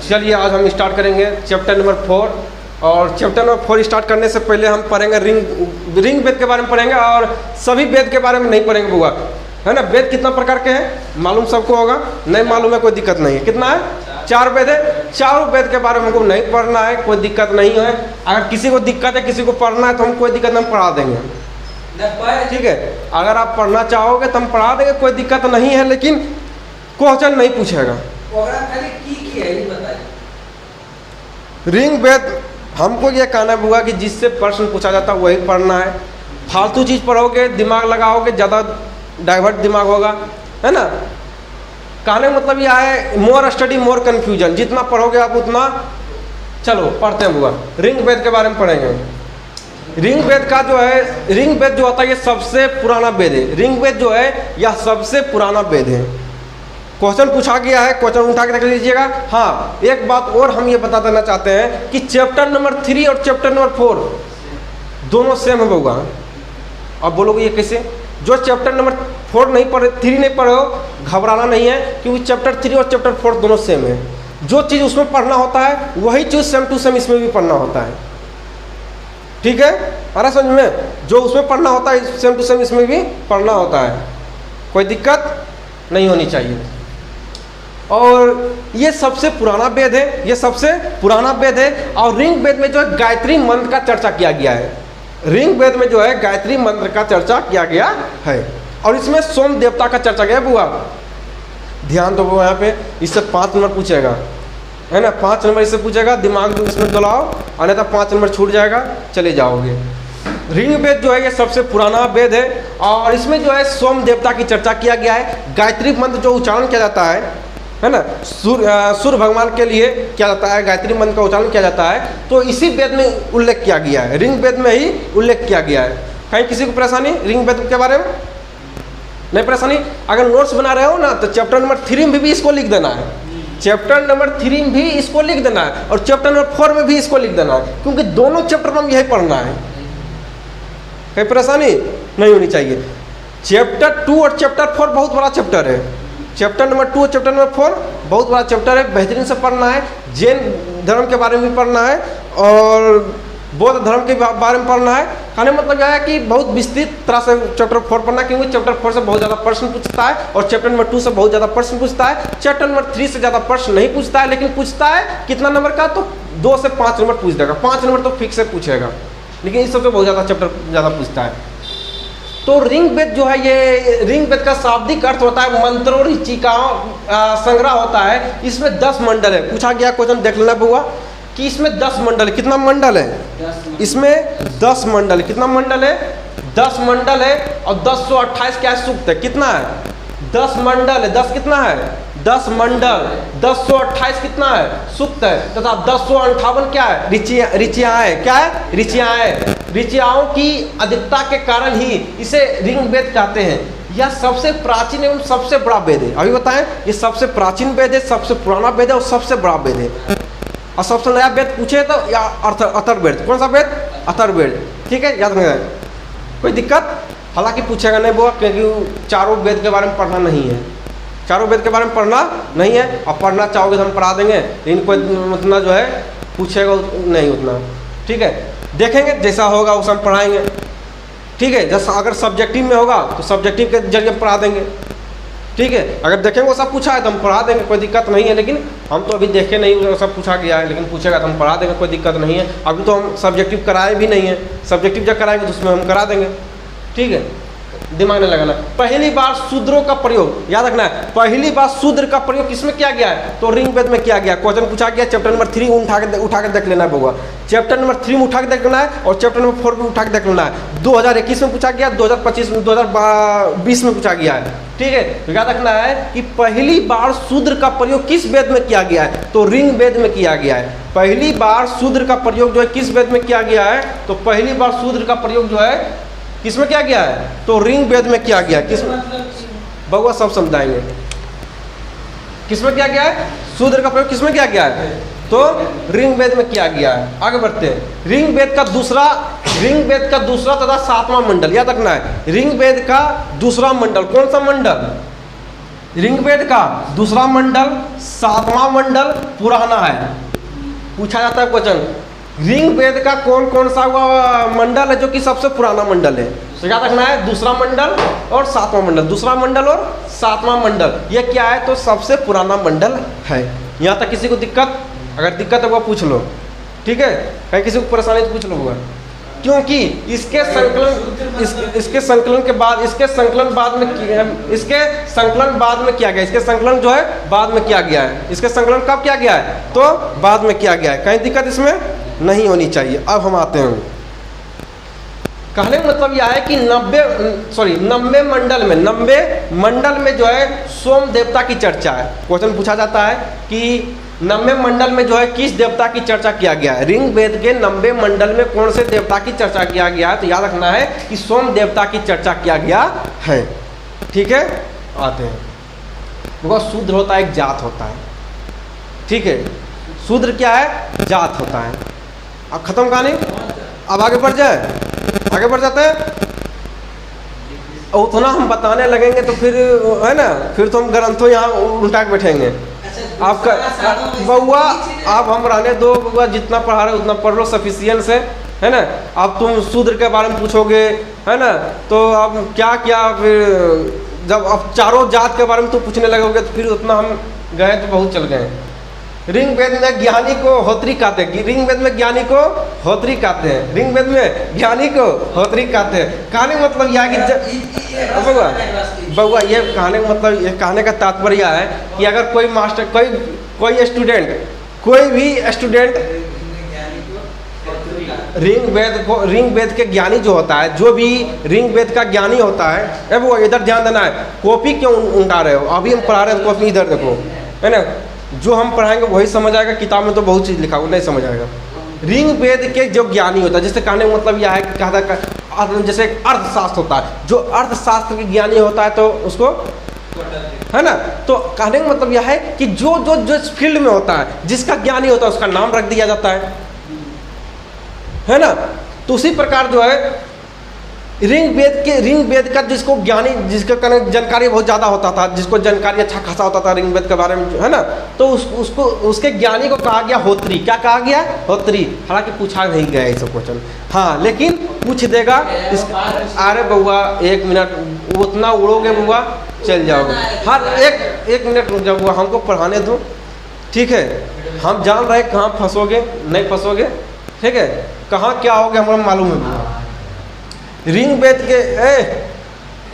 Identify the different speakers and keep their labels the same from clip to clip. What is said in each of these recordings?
Speaker 1: चलिए आज हम स्टार्ट करेंगे चैप्टर नंबर 4। और चैप्टर नंबर 4 स्टार्ट करने से पहले हम पढ़ेंगे रिंग वेद के बारे में पढ़ेंगे, और सभी वेद के बारे में नहीं पढ़ेंगे बुआ, है ना। वेद कितना प्रकार के हैं मालूम सबको होगा, नहीं मालूम है कोई दिक्कत नहीं है। कितना है? 4 वेद है। चारों वेद के बारे में हमको नहीं पढ़ना है, कोई दिक्कत नहीं है। अगर किसी को दिक्कत है, किसी को पढ़ना है, तो हम कोई दिक्कत नहीं, पढ़ा देंगे, ठीक है। अगर आप पढ़ना चाहोगे तो हम पढ़ा देंगे, कोई दिक्कत नहीं है, लेकिन क्वेश्चन नहीं पूछेगा। रिंग वेद हमको ये कहना हुआ कि जिससे प्रश्न पूछा जाता है वही पढ़ना है। फालतू चीज़ पढ़ोगे, दिमाग लगाओगे, ज़्यादा डाइवर्ट दिमाग होगा, है ना। कहने मतलब यह है मोर स्टडी मोर कन्फ्यूजन, जितना पढ़ोगे आप उतना। चलो पढ़ते हैं बुआ, रिंग वेद के बारे में पढ़ेंगे। रिंग वेद का जो है, रिंग वेद जो होता है ये सबसे पुराना वेद है। रिंग वेद जो है यह सबसे पुराना वेद है। क्वेश्चन पूछा गया है, क्वेश्चन उठा के देख लीजिएगा। हाँ, एक बात और हम ये बता देना चाहते हैं कि चैप्टर नंबर 3 और चैप्टर नंबर 4 दोनों सेम होगा। अब बोलोगे ये कैसे? जो चैप्टर नंबर 4 नहीं पढ़े, 3 नहीं पढ़े हो, घबराना नहीं है, क्योंकि चैप्टर 3 और चैप्टर 4 दोनों सेम है। जो चीज़ उसमें पढ़ना होता है वही चीज़ सेम टू सेम इसमें भी पढ़ना होता है, ठीक है। अरे समझ में, जो उसमें पढ़ना होता है सेम टू सेम इसमें भी पढ़ना होता है, कोई दिक्कत नहीं होनी चाहिए। और ये सबसे पुराना वेद है, ये सबसे पुराना वेद है। और रिंग वेद में जो है गायत्री मंत्र का चर्चा किया गया है। रिंग वेद में जो है गायत्री मंत्र का चर्चा किया गया है, और इसमें सोम देवता का चर्चा किया है बुआ। ध्यान दो यहाँ पे, इससे 5 नंबर पूछेगा, है ना। 5 नंबर इससे पूछेगा, दिमाग इसमें दोलाओ, अन्यथा 5 नंबर छूट जाएगा, चले जाओगे। रिंग वेद जो है ये सबसे पुराना वेद है, और इसमें जो है सोम देवता की चर्चा किया गया है। गायत्री मंत्र जो उच्चारण किया जाता है ना, सूर्य भगवान के लिए किया जाता है, गायत्री मंत्र का उच्चारण किया जाता है, तो इसी वेद में उल्लेख किया गया है, रिंग वेद में ही उल्लेख किया गया है। कहीं किसी को परेशानी रिंग वेद के बारे में? नहीं परेशानी। अगर नोट्स बना रहे हो ना तो चैप्टर नंबर 3 में भी इसको लिख देना है, चैप्टर नंबर 3 में भी इसको लिख देना है, और चैप्टर नंबर 4 में भी इसको लिख देना है, क्योंकि दोनों चैप्टर में यही पढ़ना है, कहीं परेशानी नहीं होनी चाहिए। चैप्टर 2 और चैप्टर 4 बहुत बड़ा चैप्टर है। चैप्टर नंबर 2 और चैप्टर नंबर 4 बहुत बड़ा चैप्टर है, बेहतरीन से पढ़ना है। जैन धर्म के बारे में भी पढ़ना है, और बौद्ध धर्म के बारे में पढ़ना है। कहने मतलब यह है कि बहुत विस्तृत तरह से चैप्टर 4 पढ़ना, क्योंकि चैप्टर 4 से बहुत ज़्यादा प्रश्न पूछता है, और चैप्टर नंबर 2 से बहुत ज़्यादा प्रश्न पूछता है। चैप्टर नंबर 3 से ज़्यादा प्रश्न नहीं पूछता है, लेकिन पूछता है कितना नंबर का, तो 2 से 5 नंबर पूछ देगा। 5 नंबर तो फिक्स से पूछेगा, लेकिन इस सबसे बहुत ज़्यादा चैप्टर ज़्यादा पूछता है। तो रिंग वेद जो है, ये रिंग वेद का शाब्दिक अर्थ होता है मंत्रों ऋचिकाओं संग्रह होता है। इसमें 10 मंडल है। पूछा गया क्वेश्चन, देख लेना बुआ कि इसमें 10 मंडल, कितना मंडल है? इसमें 10 मंडल। कितना मंडल है? 10 मंडल है। और 1028 क्या सूक्त है? कितना है? 10 मंडल है। 10 कितना है? 10 मंडल। 1028 कितना है? सूक्त है। तथा 1058 क्या है? ऋचियाएं। क्या है? ऋचियाएं। ऋचियाओं की अधिकता के कारण ही इसे रिंग वेद कहते हैं। यह सबसे प्राचीन एवं सबसे बड़ा वेद है। अभी बताएं, ये सबसे प्राचीन वेद है, सबसे पुराना वेद है, और सबसे बड़ा वेद है। और सबसे नया वेद पूछे तो या अथर्ववेद। कौन सा वेद? अथर्ववेद, ठीक है, याद रखना। कोई दिक्कत हालांकि पूछेगा नहीं बुआ, क्योंकि चारों वेद के बारे में पढ़ना नहीं है, चारों वेद के बारे में पढ़ना नहीं है। और पढ़ना चाहोगे तो हम पढ़ा देंगे, लेकिन कोई उतना जो है पूछेगा नहीं उतना, ठीक है। देखेंगे जैसा होगा उसे हम पढ़ाएंगे, ठीक है। जैसा अगर सब्जेक्टिव में होगा तो सब्जेक्टिव के जरिए पढ़ा देंगे, ठीक है। अगर देखेंगे वो सब पूछा है तो हम पढ़ा देंगे, कोई दिक्कत नहीं है। लेकिन हम तो अभी देखे नहीं, वो सब पूछा गया है, लेकिन पूछेगा तो हम पढ़ा देंगे, कोई दिक्कत नहीं है। अभी तो हम सब्जेक्टिव कराए भी नहीं है, सब्जेक्टिव जब कराएंगे तो उसमें हम करा देंगे, ठीक है। दिमाग नहीं लगाना। पहली बार शूद्रों का प्रयोग याद रखना है। पहली बार शूद्र का प्रयोग किसमें किया गया है? तो रिंग वेद में किया गया। क्वेश्चन पूछा गया, चैप्टर नंबर 3 उठा के देख लेना है बुआ। चैप्टर नंबर 3 में उठा के देख लेना है, और चैप्टर नंबर 4 में उठा के देख लेना है। 2021 में पूछा गया, 2025 में, 2020 में पूछा गया है, ठीक है। तो याद रखना है कि पहली बार शूद्र का प्रयोग किस वेद में किया गया है? तो रिंग वेद में किया गया है। पहली बार शूद्र का प्रयोग जो है किस वेद में किया गया है? तो पहली बार शूद्र का प्रयोग जो है किसमें किया गया है? तो रिंग वेद में किया गया है। किसमें? बउआ सब समझाएंगे। किसमें किया गया है? शूद्र का प्रयोग किसमें किया गया है? तो रिंग वेद में किया गया है। आगे बढ़ते हैं। रिंग वेद का दूसरा तथा 7वां मंडल याद रखना है। रिंग वेद का दूसरा मंडल कौन सा मंडल? ऋग्वेद का दूसरा मंडल, सातवां मंडल पुराना है। पूछा जाता है क्वेश्चन, ऋग्वेद का कौन कौन सा मंडल है जो कि सबसे पुराना मंडल है? तो याद रखना है दूसरा मंडल और सातवां मंडल, दूसरा मंडल और सातवां मंडल, ये क्या है? तो सबसे पुराना मंडल है। यहाँ तक किसी को दिक्कत? अगर दिक्कत है वो पूछ लो, ठीक है? कहीं किसी को परेशानी तो पूछ लो होगा, क्योंकि इसके संकलन इसके संकलन के बाद इसके संकलन बाद में किया गया, इसके संकलन जो है बाद में किया गया है। इसके संकलन कब किया गया है? तो बाद में किया गया है। कहीं दिक्कत इसमें नहीं होनी चाहिए। अब हम आते हैं, कहने का मतलब यह है कि 90 मंडल में जो है सोम देवता की चर्चा है। क्वेश्चन पूछा जाता है कि 90 मंडल में जो है किस देवता की चर्चा किया गया है? ऋग्वेद के 90 मंडल में कौन से देवता की चर्चा किया गया है? तो याद रखना है कि सोम देवता की चर्चा किया गया है, ठीक है? आते हैं, देखो शूद्र होता है, एक जात होता है, ठीक है? शूद्र क्या है? जात होता है। अब खत्म कहानी, अब आगे बढ़ जाते हैं। उतना हम बताने लगेंगे तो फिर है ना, फिर तो हम ग्रंथों यहाँ उल्टा के बैठेंगे। आपका बउआ, आप हम रहने दो बउआ, जितना पढ़ा रहे उतना पढ़ लो, सफिशियंस है ना? अब तुम शूद्र के बारे में पूछोगे, है ना? तो अब क्या फिर जब अब चारों जात के बारे में तो पूछने लगोगे तो फिर उतना हम गए तो बहुत चल गए। ऋग्वेद में ज्ञानी को होत्री कहते हैं, ऋग्वेद में ज्ञानी को होत्री कहते हैं, ऋग्वेद में ज्ञानी को होत्री कहते हैं। कहने का मतलब यह है कि बउआ ये कहने का मतलब, ये कहने का तात्पर्य है कि अगर कोई मास्टर कोई स्टूडेंट ऋग्वेद के ज्ञानी जो होता है, जो भी ऋग्वेद का ज्ञानी होता है, वो इधर ध्यान देना है। कॉपी क्यों उल्टा रहे हो? अभी हम पढ़ा रहे हैं, कॉपी इधर देखो, है ना? जो हम पढ़ाएंगे वही समझ आएगा, किताब में तो बहुत चीज़ लिखा हुआ नहीं समझ आएगा। ऋग्वेद के जो ज्ञानी होता है, जैसे कहने का मतलब यह है कि कहता जैसे अर्थशास्त्र होता है, जो अर्थशास्त्र के ज्ञानी होता है तो उसको, है ना? तो कहने का मतलब यह है कि जो फील्ड में होता है, जिसका ज्ञानी होता है उसका नाम रख दिया जाता है ना? तो उसी प्रकार जो है ऋग्वेद का जिसको ज्ञानी, जिसका जानकारी बहुत ज़्यादा होता था, जिसको जानकारी अच्छा खासा होता था ऋग्वेद के बारे में, है ना? तो उसको उसके ज्ञानी को कहा गया होत्री। क्या कहा गया? होत्री। हालांकि पूछा नहीं गया ये सब क्वेश्चन, हाँ, लेकिन पूछ देगा। अरे बउआ 1 मिनट, उतना उड़ोगे बउआ चल जाओगे। हाँ, एक मिनट रुक जाओ, हमको पढ़ाने दो, ठीक है? हम जान रहे कहाँ फंसोगे, नहीं फंसोगे, ठीक है? कहाँ क्या होगा हमें मालूम है।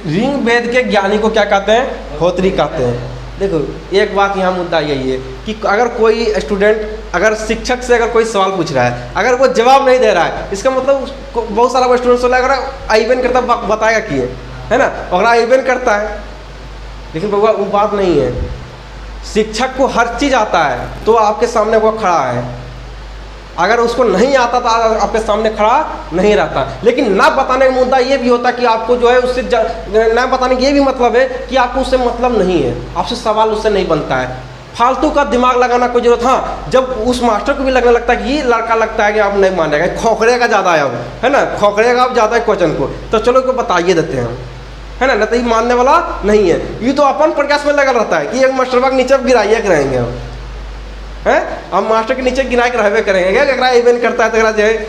Speaker 1: ऋग्वेद के ज्ञानी को क्या कहते हैं? होत्री कहते हैं। देखो एक बात यहाँ मुद्दा यही है कि अगर कोई स्टूडेंट, अगर शिक्षक से अगर कोई सवाल पूछ रहा है, अगर वो जवाब नहीं दे रहा है, इसका मतलब बहुत सारा स्टूडेंट सोचा अगर आईबेन करता बताएगा कि है ना, अगर आईबेन करता है, लेकिन वो बात नहीं है। शिक्षक को हर चीज़ आता है तो आपके सामने वो खड़ा है, अगर उसको नहीं आता तो आपके सामने खड़ा नहीं रहता। लेकिन ना बताने का मुद्दा ये भी होता है कि आपको जो है उससे ना बताने का ये भी मतलब है कि आपको उससे मतलब नहीं है, आपसे सवाल उससे नहीं बनता है। फालतू का दिमाग लगाना कोई जरूरत, हाँ, जब उस मास्टर को भी लगने लगता है कि ये लड़का लगता है कि आप नहीं मानेगा, खोखरेगा ज़्यादा है ना, खोखरेगा आप ज़्यादा है क्वेश्चन को, तो चलो को बताइए देते हैं, है ना? तो ये मानने वाला नहीं है। ये तो अपन प्रयास में लगा रहता है कि एक मास्टर के नीचे गिराइए रहेंगे हम, हम मास्टर के नीचे गिरा के रहबे करेंगे। क्या इवेंट करता है तो जो है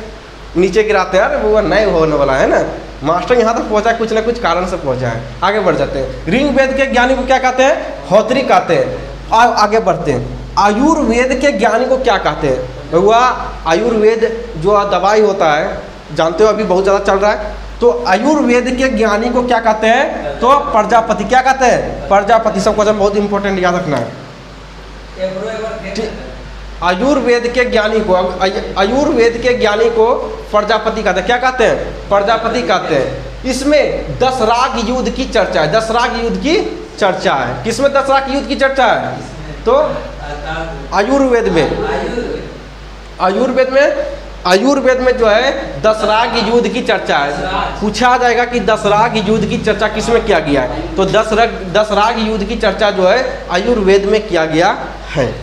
Speaker 1: नीचे गिराते हैं, अरे वो नहीं होने वाला है ना। मास्टर यहाँ तक पहुँचा कुछ ना कुछ कारण से पहुँचा है। आगे बढ़ जाते हैं। ऋग्वेद के ज्ञानी को क्या कहते हैं? होत्री कहते हैं। आगे बढ़ते हैं। आयुर्वेद के ज्ञानी को क्या कहते हैं? हुआ आयुर्वेद जो दवाई होता है, जानते हो अभी बहुत ज़्यादा चल रहा है, तो आयुर्वेद के ज्ञानी को क्या कहते हैं? तो प्रजापति। क्या कहते हैं? प्रजापति। सब क्वेश्चन बहुत इंपॉर्टेंट याद रखना है। आयुर्वेद के ज्ञानी को प्रजापति कहते हैं। क्या कहते हैं? प्रजापति कहते हैं। इसमें दशराग युद्ध की चर्चा है। दशराग युद्ध की चर्चा है। किसमें दशराग युद्ध की चर्चा है? तो आयुर्वेद में जो है दशराग युद्ध की चर्चा है। पूछा जाएगा कि दशराग युद्ध की चर्चा किसमें किया गया है? तो दशराग युद्ध की चर्चा जो है आयुर्वेद में किया गया है।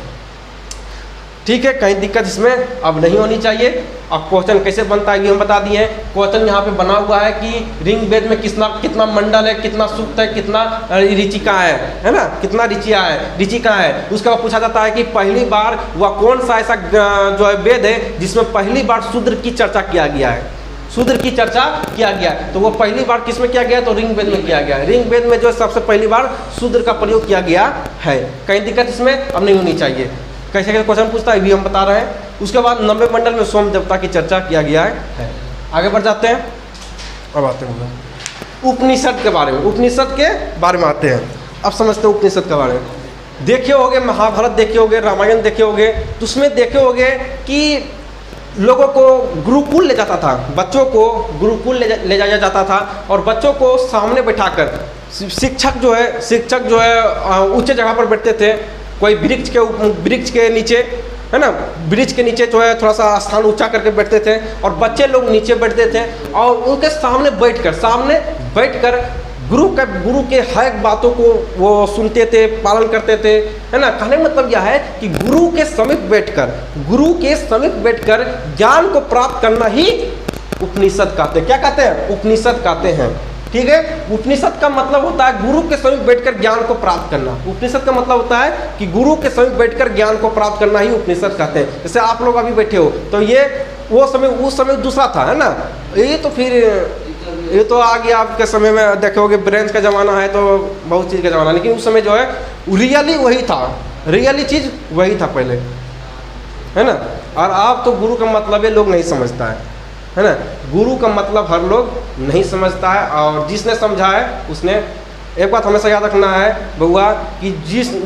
Speaker 1: ठीक है, कहीं दिक्कत इसमें अब नहीं होनी चाहिए। अब क्वेश्चन कैसे बनता है ये हम बता दिए हैं। क्वेश्चन यहाँ पे बना हुआ है कि रिंग वेद में कितना मंडल है, कितना सूक्त है, कितना ऋचिका है ना, कितना ऋचिका है। उसके बाद पूछा जाता है कि पहली बार वह कौन सा ऐसा जो है वेद है जिसमें पहली बार शूद्र की चर्चा किया गया है, शूद्र की चर्चा किया गया है। तो वो पहली बार किस में किया गया है, तो रिंग वेद में किया गया है। रिंग वेद में जो सबसे पहली बार शूद्र का प्रयोग किया गया है। कहीं दिक्कत इसमें अब नहीं होनी चाहिए। कैसे कैसे क्वेश्चन पूछता है भी हम बता रहे हैं। उसके बाद 90 मंडल में सोम देवता की चर्चा किया गया है। आगे बढ़ जाते हैं। अब आते हैं उपनिषद के बारे में। उपनिषद के बारे में आते हैं। अब समझते हैं उपनिषद के बारे में। देखे होगे महाभारत, देखे होगे रामायण, देखे होगे, तो उसमें देखे होगे कि लोगों को गुरुकुल ले जाता था, बच्चों को गुरुकुल ले जाया जाता था और बच्चों को सामने बैठाकर शिक्षक जो है ऊंचे जगह पर बैठते थे। कोई वृक्ष के नीचे, है ना, वृक्ष के नीचे जो है थोड़ा सा स्थान ऊंचा करके बैठते थे और बच्चे लोग नीचे बैठते थे और उनके सामने बैठकर गुरु के हर बातों को वो सुनते थे, पालन करते थे, है ना। कहने का मतलब यह है कि गुरु के समीप बैठकर ज्ञान को प्राप्त करना ही उपनिषद कहते हैं। क्या कहते हैं? उपनिषद कहते हैं। ठीक है, उपनिषद का मतलब होता है गुरु के समीप बैठकर ज्ञान को प्राप्त करना। उपनिषद का मतलब होता है कि गुरु के समीप बैठकर ज्ञान को प्राप्त करना ही उपनिषद कहते हैं। जैसे आप लोग अभी बैठे हो तो ये उस समय दूसरा था, है ना। ये तो आ गया आपके समय में देखोगे ब्रेंच का ज़माना है तो बहुत चीज़ का ज़माना, लेकिन उस समय जो है रियली वही था, रियली चीज़ वही था पहले, है ना। और आप तो गुरु का मतलब लोग नहीं समझता है ना। गुरु का मतलब हर लोग नहीं समझता है और जिसने समझा है उसने, एक बात हमेशा याद रखना है बउआ कि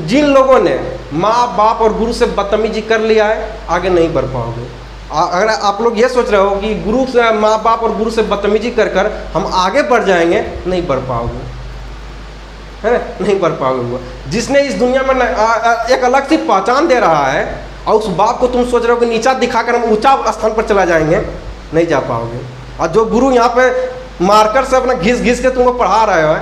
Speaker 1: जिन लोगों ने माँ बाप और गुरु से बदतमीजी कर लिया है आगे नहीं बढ़ पाओगे। अगर आप लोग ये सोच रहे हो कि गुरु से, माँ बाप और गुरु से बदतमीजी कर हम आगे बढ़ जाएंगे, नहीं बढ़ पाओगे, है ना, नहीं बढ़ पाओगे। जिसने इस दुनिया में एक अलग सी पहचान दे रहा है और उस बाप को तुम सोच रहे हो कि नीचा दिखाकर हम ऊंचा स्थान पर चला जाएंगे, नहीं जा पाओगे। और जो गुरु यहाँ पे मार्कर से अपना घिस के तुमको पढ़ा रहे हो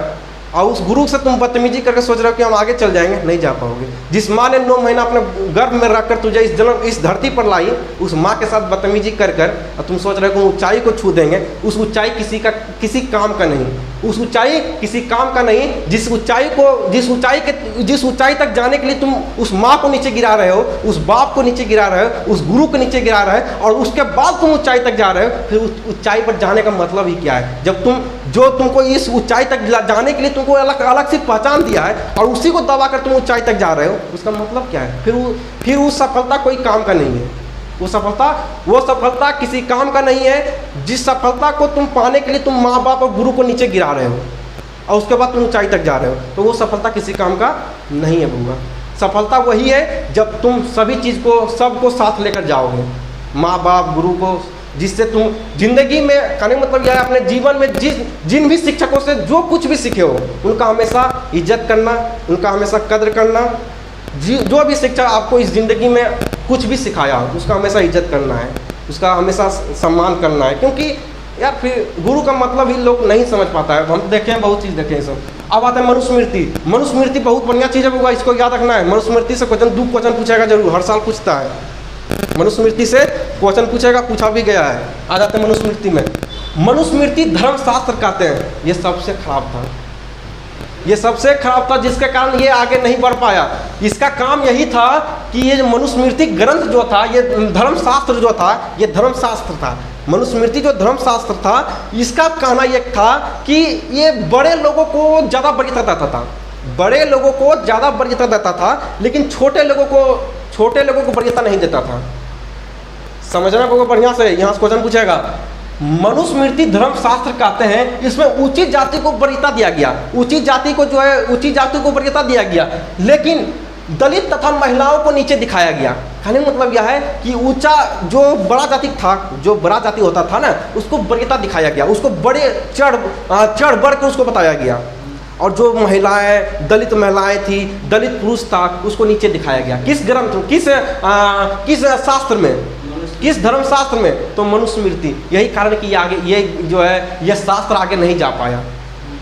Speaker 1: और उस गुरु से तुम बदतमीजी करके सोच रहे हो कि हम आगे चल जाएंगे, नहीं जा पाओगे। जिस माँ ने 9 महीना अपने गर्भ में रखकर तुझे इस धरती पर लाई, उस माँ के साथ बदतमीजी कर और तुम सोच रहे हो कि ऊंचाई को छू देंगे, उस ऊंचाई किसी काम का नहीं, उस ऊंचाई किसी काम का नहीं। जिस ऊंचाई तक जाने के लिए तुम उस माँ को नीचे गिरा रहे हो, उस बाप को नीचे गिरा रहे हो, उस गुरु को नीचे गिरा रहे हो और उसके बाद तुम ऊंचाई तक जा रहे हो, फिर उस ऊंचाई पर जाने का मतलब ही क्या है? जब तुमको इस ऊंचाई तक जाने के लिए तुमको अलग सी पहचान दिया है और उसी को दबा कर तुम ऊंचाई तक जा रहे हो, उसका मतलब क्या है? फिर वो सफलता कोई काम का नहीं है। वो सफलता किसी काम का नहीं है। जिस सफलता को तुम पाने के लिए तुम माँ बाप और गुरु को नीचे गिरा रहे हो और उसके बाद तुम ऊंचाई तक जा रहे हो, तो वो सफलता किसी काम का नहीं है बउआ। सफलता वही है जब तुम सभी चीज़ को, सबको साथ लेकर जाओगे, माँ बाप गुरु को, जिससे तुम जिंदगी में, कहने का मतलब यह है अपने जीवन में जिन भी शिक्षकों से जो कुछ भी सीखे हो उनका हमेशा इज्जत करना, उनका हमेशा कद्र करना। जो भी शिक्षक आपको इस ज़िंदगी में कुछ भी सिखाया उसका हमेशा इज्जत करना है, उसका हमेशा सम्मान करना है। क्योंकि यार फिर गुरु का मतलब ही लोग नहीं समझ पाता है। हम देखे हैं, बहुत चीज़ देखे हैं सब। अब आता है मनुस्मृति। मनुस्मृति बहुत बढ़िया चीज़ है बउआ, इसको याद रखना है। मनुस्मृति से क्वेश्चन पूछेगा जरूर, हर साल पूछता है। मनुस्मृति से क्वेश्चन पूछेगा, पूछा भी गया है। आ जाते हैं मनुस्मृति में। मनुस्मृति धर्मशास्त्र कहते हैं। ये सबसे खराब था, जिसके कारण ये आगे नहीं बढ़ पाया। इसका काम यही था कि ये मनुस्मृति ग्रंथ जो था, ये धर्मशास्त्र जो था, ये धर्मशास्त्र था। मनुस्मृति जो धर्मशास्त्र था, इसका कहना यह था कि ये बड़े लोगों को ज़्यादा वरीयता देता था, लेकिन छोटे लोगों को वरीयता नहीं देता था। समझना को बढ़िया से, यहाँ से क्वेश्चन पूछेगा। मनुस्मृति धर्मशास्त्र कहते हैं, इसमें ऊंची जाति को वरीयता दिया गया, ऊंची जाति को वरीयता दिया गया, लेकिन दलित तथा महिलाओं को नीचे दिखाया गया। कहने का मतलब यह है कि ऊंचा जो बड़ा जाति होता था ना, उसको वरीयता दिखाया गया, उसको बड़े चढ़ बढ़ कर उसको बताया गया। और जो महिलाएं, दलित महिलाएं थी, दलित पुरुष था, उसको नीचे दिखाया गया। किस ग्रंथ, किस शास्त्र में, किस धर्मशास्त्र में? तो मनुस्मृति। यही कारण कि ये शास्त्र आगे नहीं जा पाया।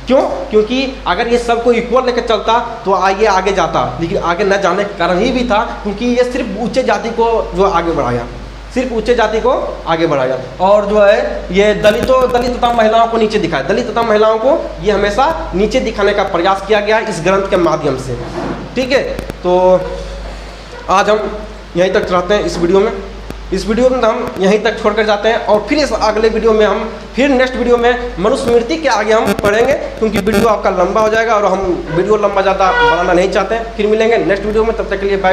Speaker 1: क्यों? क्योंकि अगर ये सबको इक्वल लेकर चलता तो आगे आगे जाता, लेकिन आगे न जाने का कारण ये भी था क्योंकि ये सिर्फ ऊंचे जाति को जो आगे बढ़ाया, सिर्फ ऊंचे जाति को आगे बढ़ाया, और जो है ये दलित तथा महिलाओं को नीचे दिखाया। दलित तथा महिलाओं को ये हमेशा नीचे दिखाने का प्रयास किया गया इस ग्रंथ के माध्यम से। ठीक है, तो आज हम यहीं तक रहते हैं इस वीडियो में। इस वीडियो में हम यहीं तक छोड़कर जाते हैं, और फिर इस अगले वीडियो में हम फिर नेक्स्ट वीडियो में मनुस्मृति के आगे हम पढ़ेंगे, क्योंकि वीडियो आपका लंबा हो जाएगा और हम वीडियो लंबा ज़्यादा बनाना नहीं चाहते हैं। फिर मिलेंगे नेक्स्ट वीडियो में, तब तक के लिए बाय बाय।